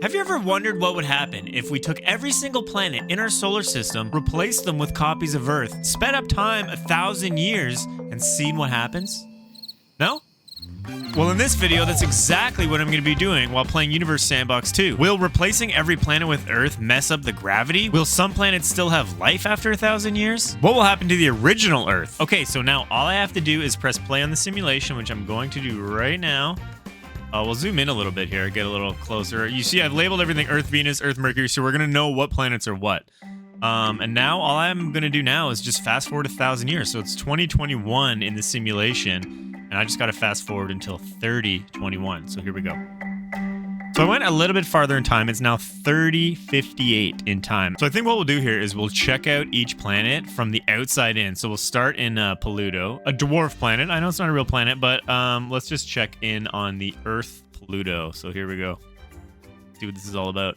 Have you ever wondered what would happen if we took every single planet in our solar system, replaced them with copies of Earth, sped up time 1,000 years, and seen what happens? No? Well, in this video, that's exactly what I'm going to be doing while playing Universe Sandbox 2. Will replacing every planet with Earth mess up the gravity? Will some planets still have life after 1,000 years? What will happen to the original Earth? Okay, so now all I have to do is press play on the simulation, which I'm going to do right now. We'll zoom in a little bit here, get a little closer. You see, I've labeled everything Earth, Venus, Earth-Mercury, so we're going to know what planets are what. And now all I'm going to do now is just fast forward 1,000 years. So it's 2021 in the simulation. And I just got to fast forward until 3021. So here we go. So I went a little bit farther in time. It's now 3058 in time. So I think what we'll do here is we'll check out each planet from the outside in. So we'll start in Pluto, a dwarf planet. I know it's not a real planet, but let's just check in on the Earth-Pluto. So here we go. See what this is all about.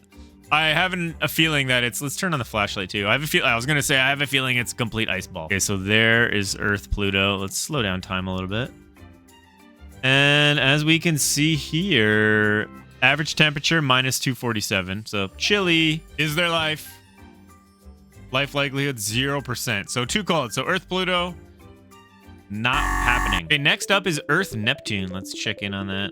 I have a feeling that it's... Let's turn on the flashlight too. I was going to say I have a feeling it's a complete ice ball. Okay, so there is Earth-Pluto. Let's slow down time a little bit. And as we can see here, average temperature minus 247. So chilly. Is there life? Life likelihood 0%. So too cold. So Earth-Pluto, not happening. Okay, next up is Earth-Neptune. Let's check in on that.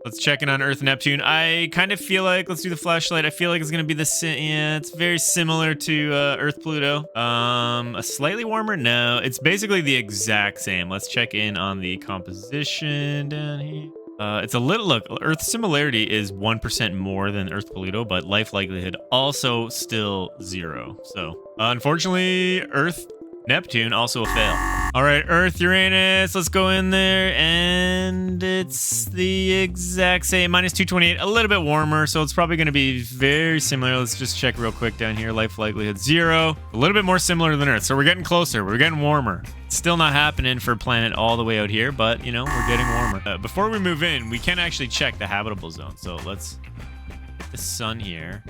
Let's check in on Earth-Neptune. I kind of feel like, let's do the flashlight. I feel like it's going to be yeah, it's very similar to Earth-Pluto. A slightly warmer? No, it's basically the exact same. Let's check in on the composition down here. It's a little, look, Earth similarity is 1% more than Earth-Pluto, but life likelihood also still 0. So unfortunately, Earth-Neptune also a fail. All right, Earth-Uranus, let's go in there, and it's the exact same, minus 228, a little bit warmer, so it's probably going to be very similar. Let's just check real quick down here. Life likelihood 0, a little bit more similar than Earth, so we're getting closer, we're getting warmer. It's still not happening for a planet all the way out here, but, you know, we're getting warmer. Before we move in, we can actually check the habitable zone, so let's get the sun here.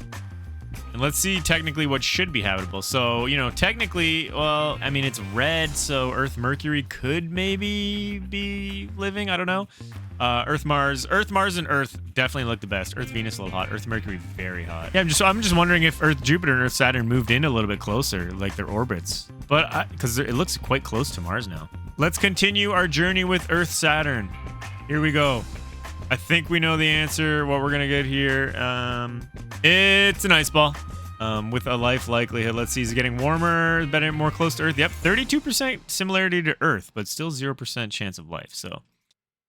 And let's see technically what should be habitable. So, you know, technically, well, I mean, it's red, so Earth-Mercury could maybe be living. I don't know. Earth-Mars, and Earth definitely look the best. Earth-Venus a little hot. Earth-Mercury very hot. Yeah, I'm just wondering if Earth-Jupiter and Earth-Saturn moved in a little bit closer, like their orbits. But because it looks quite close to Mars now. Let's continue our journey with Earth-Saturn. Here we go. I think we know the answer, what we're going to get here. It's an ice ball with a life likelihood. Let's see, is it getting warmer, better, more close to Earth? Yep, 32% similarity to Earth, but still 0% chance of life. So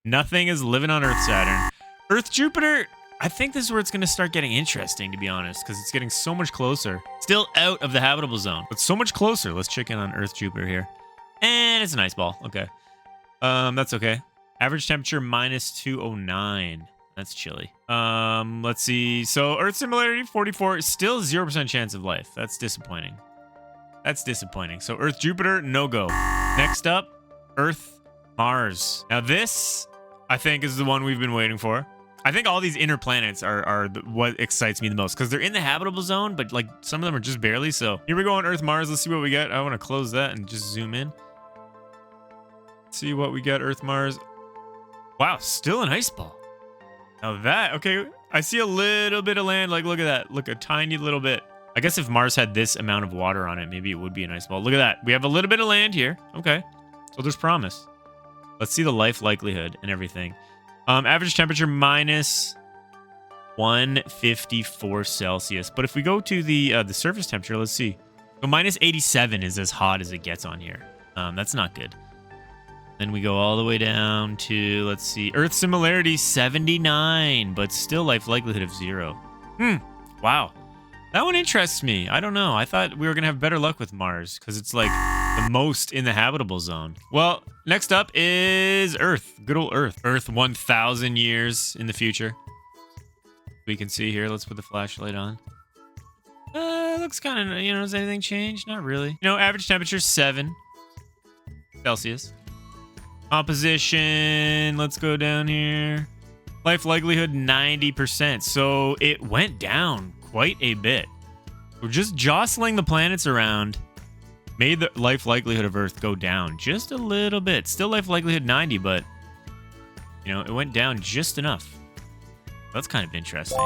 nothing is living on Earth-Saturn. Earth-Jupiter, I think this is where it's going to start getting interesting, to be honest, because it's getting so much closer. Still out of the habitable zone, but so much closer. Let's check in on Earth-Jupiter here. And it's an ice ball. Okay. That's okay. Average temperature minus 209. That's chilly. Let's see. So Earth similarity 44, still 0% chance of life. That's disappointing. That's disappointing. So Earth-Jupiter, no go. Next up, Earth-Mars. Now this, I think, is the one we've been waiting for. I think all these inner planets are what excites me the most because they're in the habitable zone, but like some of them are just barely. So here we go on Earth-Mars. Let's see what we get. I want to close that and just zoom in. See what we got. Earth-Mars. Wow, still an ice ball. Now that, okay, I see a little bit of land. Like, look at that. Look, a tiny little bit. I guess if Mars had this amount of water on it, maybe it would be an ice ball. Look at that. We have a little bit of land here. Okay, so there's promise. Let's see the life likelihood and everything. Average temperature minus 154 Celsius. But if we go to the surface temperature, let's see. So minus 87 is as hot as it gets on here. That's not good. Then we go all the way down to, let's see, Earth similarity 79, but still life likelihood of 0. Wow. That one interests me. I don't know. I thought we were going to have better luck with Mars because it's like the most in the habitable zone. Well, next up is Earth. Good old Earth. Earth 1,000 years in the future. We can see here. Let's put the flashlight on. Looks kind of, you know, has anything changed? Not really. You know, average temperature 7 Celsius. Composition, let's go down here. Life likelihood 90%. So it went down quite a bit. We're just jostling the planets around. Made the life likelihood of Earth go down just a little bit. Still life likelihood 90, but you know, it went down just enough. That's kind of interesting.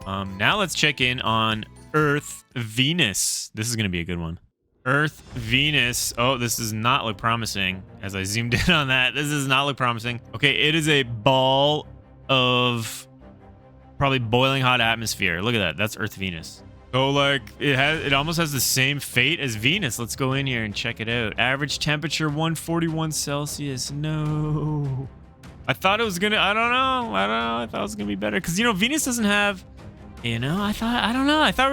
Now let's check in on Earth-Venus. This is going to be a good one. Earth-Venus. Oh, this does not look promising. As I zoomed in on that, this does not look promising. Okay, it is a ball of probably boiling hot atmosphere. Look at that. That's Earth-Venus. So, like, it almost has the same fate as Venus. Let's go in here and check it out. Average temperature, 141 Celsius. No. I thought it was going to... I don't know. I thought it was going to be better. Because, you know, Venus doesn't have... You know, I thought we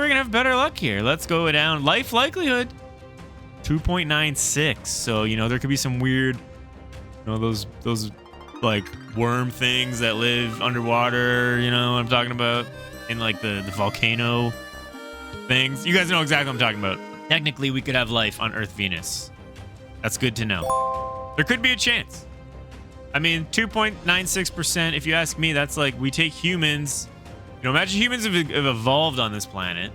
were going to have better luck here. Let's go down. Life likelihood, 2.96. So, you know, there could be some weird, you know, those like worm things that live underwater, you know what I'm talking about? In like the volcano things. You guys know exactly what I'm talking about. Technically, we could have life on Earth-Venus. That's good to know. There could be a chance. I mean, 2.96%, if you ask me, that's like we take humans. You know, imagine humans have evolved on this planet.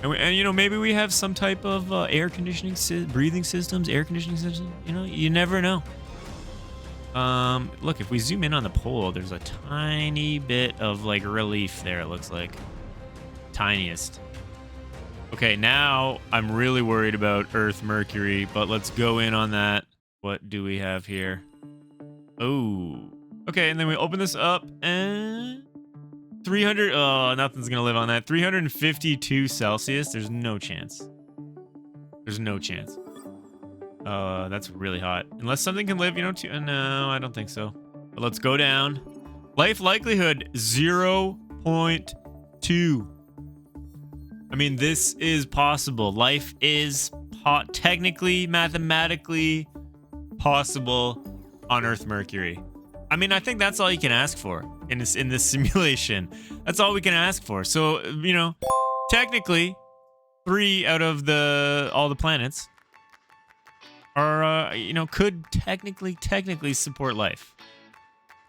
And, you know, maybe we have some type of air conditioning, breathing systems, air conditioning system. You know, you never know. Look, if we zoom in on the pole, there's a tiny bit of, like, relief there, it looks like. Tiniest. Okay, now I'm really worried about Earth-Mercury, but let's go in on that. What do we have here? Oh. Okay, and then we open this up, and... 300, oh, nothing's gonna live on that. 352 Celsius, there's no chance. There's no chance. That's really hot. Unless something can live, you know, no, I don't think so. But let's go down. Life likelihood, 0.2. I mean, this is possible. Life is technically, mathematically possible on Earth-Mercury. I mean, I think that's all you can ask for in this simulation. That's all we can ask for. So, you know, technically, 3 out of all the planets are, you know, could technically support life.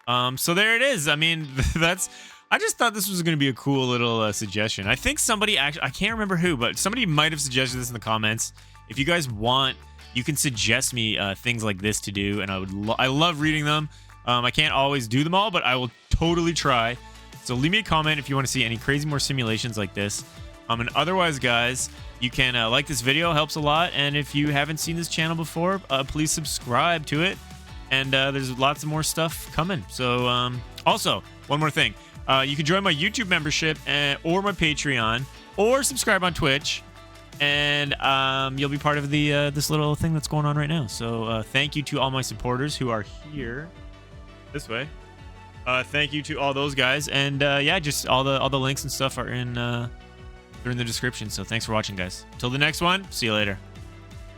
So there it is. I mean, I just thought this was going to be a cool little suggestion. I think somebody I can't remember who, but somebody might have suggested this in the comments. If you guys want, you can suggest me things like this to do, and I love reading them. I can't always do them all, but I will totally try. So leave me a comment if you want to see any crazy more simulations like this. And otherwise, guys, you can like this video, helps a lot. And if you haven't seen this channel before, please subscribe to it. And there's lots of more stuff coming. So also, one more thing. You can join my YouTube membership or my Patreon, or subscribe on Twitch. And you'll be part of this little thing that's going on right now. So thank you to all my supporters who are here. This way. Thank you to all those guys, and yeah, just all the links and stuff are in they're in the description. So thanks for watching, guys. Until the next one, see you later.